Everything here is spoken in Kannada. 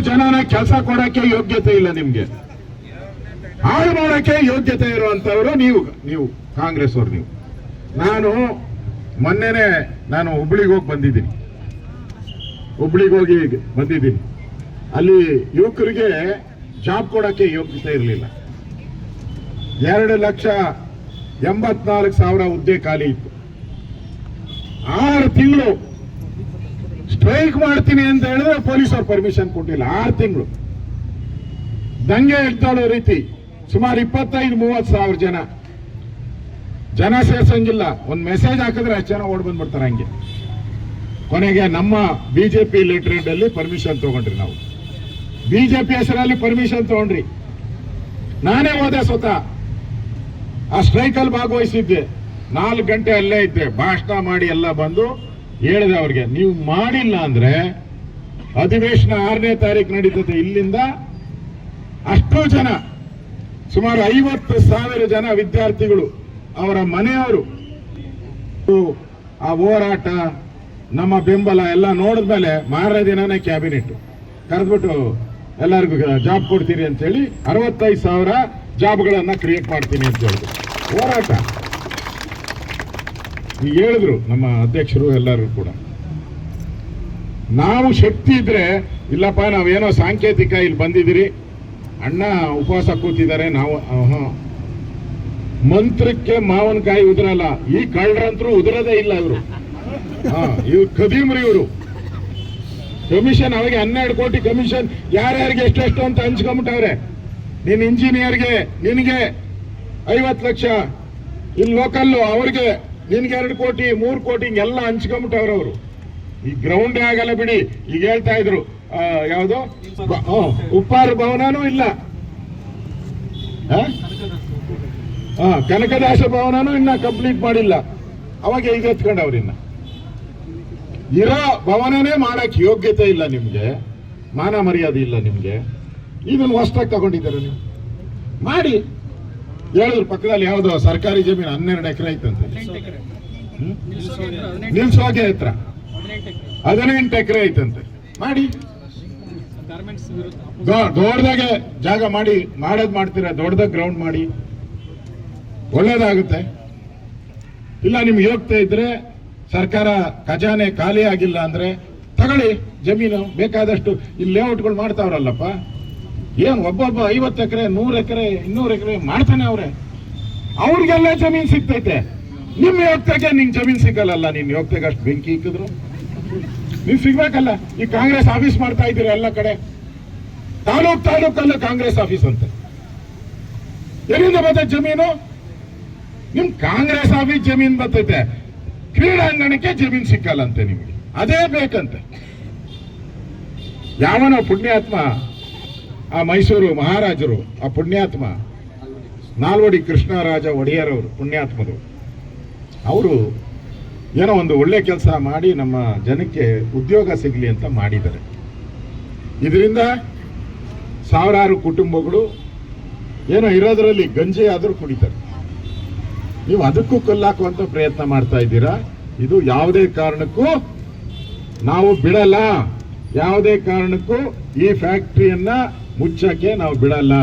ಜನನ ಕೆಲಸ ಕೊಡಕ್ಕೆ ಯೋಗ್ಯತೆ ಇಲ್ಲ ನಿಮ್ಗೆ, ಹಾಳು ಮಾಡಕ್ಕೆ ಯೋಗ್ಯತೆ ಇರುವಂತವರು ನೀವು ಕಾಂಗ್ರೆಸ್ ಅವ್ರು. ನೀವು ಮೊನ್ನೆನೆ ನಾನು ಹುಬ್ಳಿಗೆ ಬಂದಿದ್ದೀನಿ. ಅಲ್ಲಿ ಯುವಕರಿಗೆ ಜಾಬ್ ಕೊಡಕ್ಕೆ ಯೋಗ್ಯತೆ ಇರಲಿಲ್ಲ. 2,84,000 ಹುದ್ದೆ ಖಾಲಿ ಇತ್ತು. 6 ತಿಂಗಳು ಸ್ಟ್ರೈಕ್ ಮಾಡ್ತೀನಿ ಅಂತ ಹೇಳಿದ್ರೆ ಪೊಲೀಸರು ಪರ್ಮಿಷನ್ ಕೊಟ್ಟಿಲ್ಲ. 6 ತಿಂಗಳು ದಂಗೆ ಎಡ್ತಾಳೋ ರೀತಿ ಸುಮಾರು 25-30 ಸಾವಿರ ಜನ ಸೇರ್ಸಂಗಿಲ್ಲ. ಒಂದು ಮೆಸೇಜ್ ಹಾಕಿದ್ರೆ ಅಷ್ಟು ಜನ ಓಡ್ ಬಂದ್ಬಿಡ್ತಾರೆ. ಹಂಗೆ ಕೊನೆಗೆ ನಮ್ಮ ಬಿಜೆಪಿ ಲಿಟರೇಟ್ ಅಲ್ಲಿ ಪರ್ಮಿಷನ್ ತಗೊಂಡ್ರಿ. ನಾವು ಬಿಜೆಪಿ ಹೆಸರಲ್ಲಿ ಪರ್ಮಿಷನ್ ತಗೊಂಡ್ರಿ. ನಾನೇ ಹೋದೆ ಸ್ವತಃ ಆ ಸ್ಟ್ರೈಕಲ್ಲಿ ಭಾಗವಹಿಸಿದ್ದೆ. 4 ಗಂಟೆ ಅಲ್ಲೇ ಇದ್ದೆ. ಭಾಷಣ ಮಾಡಿ ಎಲ್ಲ ಬಂದು ಹೇಳಿದೆ ಅವ್ರಿಗೆ, ನೀವು ಮಾಡಿಲ್ಲ ಅಂದ್ರೆ ಅಧಿವೇಶನ 6ನೇ ತಾರೀಕು ನಡೀತದೆ. ಇಲ್ಲಿಂದ ಅಷ್ಟು ಜನ ಸುಮಾರು 50,000 ಜನ ವಿದ್ಯಾರ್ಥಿಗಳು, ಅವರ ಮನೆಯವರು ಆ ಹೋರಾಟ ನಮ್ಮ ಬೆಂಬಲ ಎಲ್ಲ ನೋಡಿದ್ಮೇಲೆ ಮಾರನೇ ದಿನನೇ ಕ್ಯಾಬಿನೆಟ್ ಕರೆದ್ಬಿಟ್ಟು ಎಲ್ಲರಿಗೂ ಜಾಬ್ ಕೊಡ್ತೀರಿ ಅಂತ ಹೇಳಿ 65,000 ಜಾಬ್ಗಳನ್ನ ಕ್ರಿಯೇಟ್ ಮಾಡ್ತೀನಿ ಅಂತ ಹೇಳಿದ್ರು. ಹೋರಾಟ ಈಗ ಹೇಳಿದ್ರು ನಮ್ಮ ಅಧ್ಯಕ್ಷರು ಎಲ್ಲರೂ ಕೂಡ. ನಾವು ಶಕ್ತಿ ಇದ್ರೆ, ಇಲ್ಲಪ್ಪ ನಾವೇನೋ ಸಾಂಕೇತಿಕ ಇಲ್ಲಿ ಬಂದಿದ್ದೀರಿ, ಅಣ್ಣ ಉಪವಾಸ ಕೂತಿದ್ದಾರೆ, ನಾವು ಮಂತ್ರಕ್ಕೆ ಮಾವನಕಾಯಿ ಉದುರಲ್ಲ. ಈ ಕಳ್ಳರಂತರೂ ಉದುರದೇ ಇಲ್ಲ. ಇವರು ಕದೀಮ್ರಿ. ಇವರು ಕಮಿಷನ್ ಅವಾಗ 12 ಕೋಟಿ ಕಮಿಷನ್ ಯಾರ್ಯಾರಿಗೆ ಎಷ್ಟೆಷ್ಟು ಅಂತ ಹಂಚ್ಕೊಂಡ್ಬಿಟ್ಟವ್ರೆ. ನೀನ್ ಇಂಜಿನಿಯರ್ಗೆ ನಿನಗೆ 50 ಲಕ್ಷ, ಇಲ್ಲಿ ಲೋಕಲ್ಲು ಅವ್ರಿಗೆ ನಿನ್ಗೆ 2 ಕೋಟಿ 3 ಕೋಟಿ ಹಿಂಗೆಲ್ಲ ಹಂಚ್ಕೊಂಡ್ಬಿಟ್ಟವ್ರೆ ಅವರು. ಈ ಗ್ರೌಂಡೇ ಆಗಲ್ಲ ಬಿಡಿ. ಈಗ ಹೇಳ್ತಾ ಇದ್ರು ಯಾವ್ದು ಉಪ್ಪಾರ ಭವನನೂ ಇಲ್ಲ, ಕನಕದಾಸ ಭವನನೂ ಇನ್ನ ಕಂಪ್ಲೀಟ್ ಮಾಡಿಲ್ಲ. ಅವಾಗ ಈಗ ಎತ್ಕೊಂಡವ್ರು. ಇನ್ನ ಇರೋ ಭವನನೇ ಮಾಡಕ್ ಯೋಗ್ಯತೆ ಇಲ್ಲ ನಿಮ್ಗೆ, ಮಾನ ಮರ್ಯಾದೆ ಇಲ್ಲ ನಿಮ್ಗೆ. ಇದನ್ನು ಹೊಸದಾಗಿ ತಗೊಂಡಿದ್ದಾರೆ. ನೀವು ಮಾಡಿ ಹೇಳಿದ್ರು. ಪಕ್ಕದಲ್ಲಿ ಯಾವ್ದು ಸರ್ಕಾರಿ ಜಮೀನು 12 ಎಕರೆ ಐತಂತೆ. ನಿಲ್ಸೋಗೆ ಹತ್ರ 18 ಎಕರೆ ಐತಂತೆ. ಮಾಡಿ ದೊಡ್ಡದಾಗೆ ಜಾಗ ಮಾಡಿ, ಮಾಡ್ತೀರಾ ದೊಡ್ಡದಾಗ ಗ್ರೌಂಡ್ ಮಾಡಿ, ಒಳ್ಳೇದಾಗುತ್ತೆ. ಇಲ್ಲ ನಿಮ್ಗೆ ಯೋಗ್ಯತೆ ಇದ್ರೆ, ಸರ್ಕಾರ ಖಜಾನೆ ಖಾಲಿ ಆಗಿಲ್ಲ ಅಂದ್ರೆ ತಗೊಳ್ಳಿ ಜಮೀನು ಬೇಕಾದಷ್ಟು. ಇಲ್ಲಿ ಲೇಔಟ್ಗಳು ಮಾಡ್ತಾವ್ರಲ್ಲಪ್ಪ, ಏನ್ ಒಬ್ಬೊಬ್ಬ 50 ಎಕರೆ 100 ಎಕರೆ 200 ಎಕರೆ ಮಾಡ್ತಾನೆ ಅವ್ರೆ. ಅವ್ರಿಗೆಲ್ಲ ಜಮೀನ್ ಸಿಗ್ತೈತೆ. ನಿಮ್ ಯೋಗ್ಯತೆಗೆ ನಿನ್ ಜಮೀನ್ ಸಿಗಲ್ಲ. ನಿನ್ ಯೋಗ್ಯತೆಗೆ ಅಷ್ಟು ಬೆಂಕಿ ಇಕ್ಕಿದ್ರು ನೀವ್ ಸಿಗ್ಬೇಕಲ್ಲ. ಈ ಕಾಂಗ್ರೆಸ್ ಆಫೀಸ್ ಮಾಡ್ತಾ ಇದ್ದೀರಾ ಎಲ್ಲ ಕಡೆ. ತಾಲೂಕಲ್ಲೂ ಕಾಂಗ್ರೆಸ್ ಆಫೀಸ್ ಅಂತ. ಎಲ್ಲಿಂದ ಬರ್ತೈತೆ ಜಮೀನು? ನಿಮ್ ಕಾಂಗ್ರೆಸ್ ಆಫೀಸ್ ಜಮೀನ್ ಬರ್ತೈತೆ, ಕ್ರೀಡಾಂಗಣಕ್ಕೆ ಜಮೀನ್ ಸಿಕ್ಕಲ್ಲಂತೆ ನಿಮ್ಗೆ. ಅದೇ ಬೇಕಂತೆ. ಯಾವನ ಪುಣ್ಯಾತ್ಮ, ಆ ಮೈಸೂರು ಮಹಾರಾಜರು, ಆ ಪುಣ್ಯಾತ್ಮ ನಾಲ್ವಡಿ ಕೃಷ್ಣರಾಜ ಒಡೆಯರ್ ಅವರು ಪುಣ್ಯಾತ್ಮರು, ಅವರು ಏನೋ ಒಂದು ಒಳ್ಳೆ ಕೆಲಸ ಮಾಡಿ ನಮ್ಮ ಜನಕ್ಕೆ ಉದ್ಯೋಗ ಸಿಗಲಿ ಅಂತ ಮಾಡಿದ್ದಾರೆ. ಇದರಿಂದ ಸಾವಿರಾರು ಕುಟುಂಬಗಳು ಏನೋ ಇರೋದ್ರಲ್ಲಿ ಗಂಜಿ ಆದರೂ ಕುಡಿತಾರೆ. ನೀವು ಅದಕ್ಕೂ ಕಲ್ಲಾಕುವಂತ ಪ್ರಯತ್ನ ಮಾಡ್ತಾ ಇದ್ದೀರಾ. ಇದು ಯಾವುದೇ ಕಾರಣಕ್ಕೂ ನಾವು ಬಿಡಲ್ಲ. ಯಾವುದೇ ಕಾರಣಕ್ಕೂ ಈ ಫ್ಯಾಕ್ಟರಿಯನ್ನ ಮುಚ್ಚಕ್ಕೆ ನಾವು ಬಿಡಲ್ಲ.